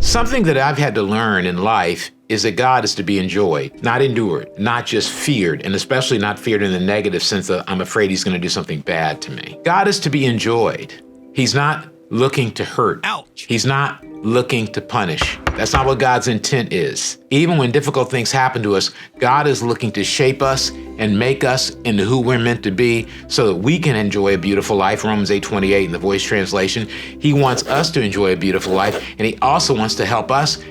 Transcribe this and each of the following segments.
Something that I've had to learn in life is that God is to be enjoyed, not endured, not just feared, and especially not feared in the negative sense that I'm afraid he's going to do something bad to me. God is to be enjoyed. He's not looking to hurt. Ouch. He's not looking to punish. That's not what God's intent is. Even when difficult things happen to us, God is looking to shape us and make us into who we're meant to be so that we can enjoy a beautiful life. Romans 8:28 in the Voice translation. He wants us to enjoy a beautiful life, and he also wants to help us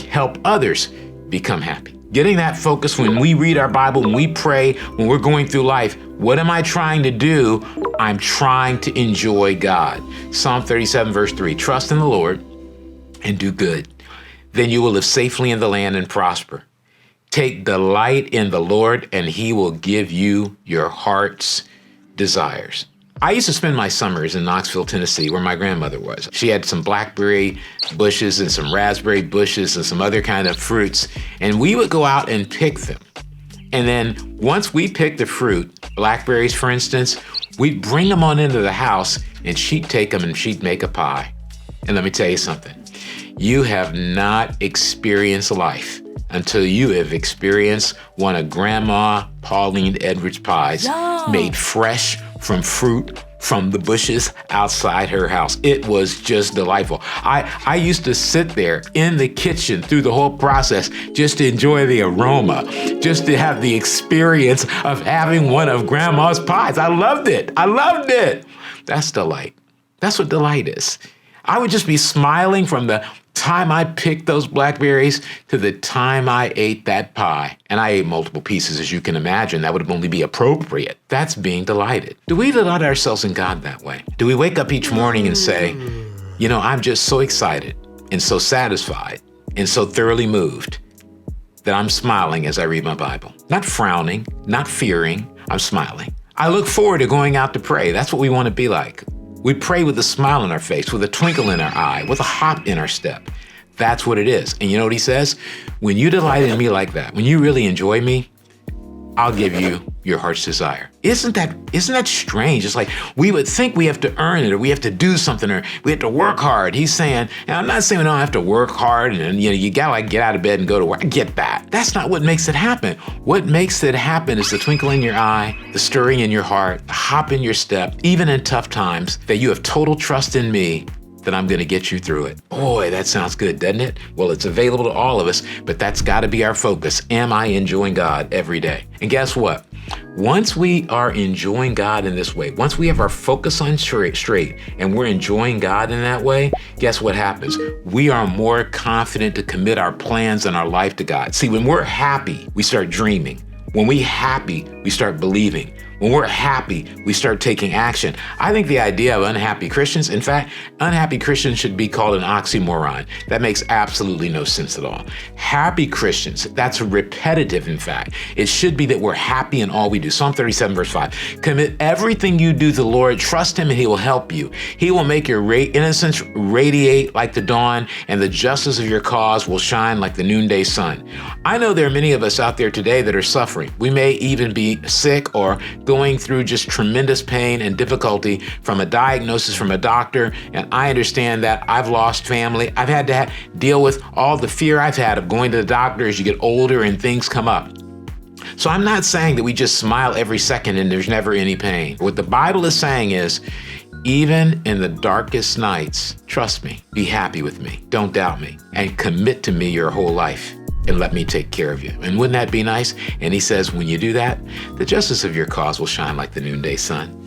help others become happy. Getting that focus when we read our Bible, when we pray, when we're going through life, what am I trying to do? I'm trying to enjoy God. Psalm 37 verse 3, trust in the Lord and do good. Then you will live safely in the land and prosper. Take delight in the Lord and he will give you your heart's desires. I used to spend my summers in Knoxville, Tennessee, where my grandmother was. She had some blackberry bushes and some raspberry bushes and some other kind of fruits, and we would go out and pick them. And then once we picked the fruit, blackberries, for instance, we'd bring them on into the house, and she'd take them and she'd make a pie. And let me tell you something. You have not experienced life until you have experienced one of Grandma Pauline Edwards' pies made fresh from fruit from the bushes outside her house. It was just delightful. I used to sit there in the kitchen through the whole process just to enjoy the aroma, just to have the experience of having one of Grandma's pies. I loved it. I loved it. That's delight. That's what delight is. I would just be smiling from the time I picked those blackberries to the time I ate that pie. And I ate multiple pieces, as you can imagine. That would only be appropriate. That's being delighted. Do we delight ourselves in God that way? Do we wake up each morning and say, you know, I'm just so excited and so satisfied and so thoroughly moved that I'm smiling as I read my Bible? Not frowning, not fearing, I'm smiling. I look forward to going out to pray. That's what we want to be like. We pray with a smile on our face, with a twinkle in our eye, with a hop in our step. That's what it is. And you know what he says? When you delight in me like that, when you really enjoy me, I'll give you your heart's desire. Isn't that strange? It's like we would think we have to earn it, or we have to do something, or we have to work hard. He's saying, and I'm not saying we don't have to work hard and you gotta like get out of bed and go to work. I get that. That's not what makes it happen. What makes it happen is the twinkle in your eye, the stirring in your heart, the hop in your step, even in tough times, that you have total trust in me that I'm gonna get you through it. Boy, that sounds good, doesn't it? Well, it's available to all of us, but that's gotta be our focus. Am I enjoying God every day? And guess what? Once we are enjoying God in this way, once we have our focus on straight and we're enjoying God in that way, guess what happens? We are more confident to commit our plans and our life to God. See, when we're happy, we start dreaming. When we're happy, we start believing. When we're happy, we start taking action. I think the idea of unhappy Christians, in fact, unhappy Christians should be called an oxymoron. That makes absolutely no sense at all. Happy Christians, that's repetitive, in fact. It should be that we're happy in all we do. Psalm 37, verse 5. Commit everything you do to the Lord. Trust him and he will help you. He will make your innocence radiate like the dawn, and the justice of your cause will shine like the noonday sun. I know there are many of us out there today that are suffering. We may even be sick or going through just tremendous pain and difficulty from a diagnosis from a doctor. And I understand that. I've lost family. I've had to deal with all the fear I've had of going to the doctor as you get older and things come up. So I'm not saying that we just smile every second and there's never any pain. What the Bible is saying is, even in the darkest nights, trust me, be happy with me, don't doubt me, and commit to me your whole life. And let me take care of you. And wouldn't that be nice? And he says, when you do that, the justice of your cause will shine like the noonday sun.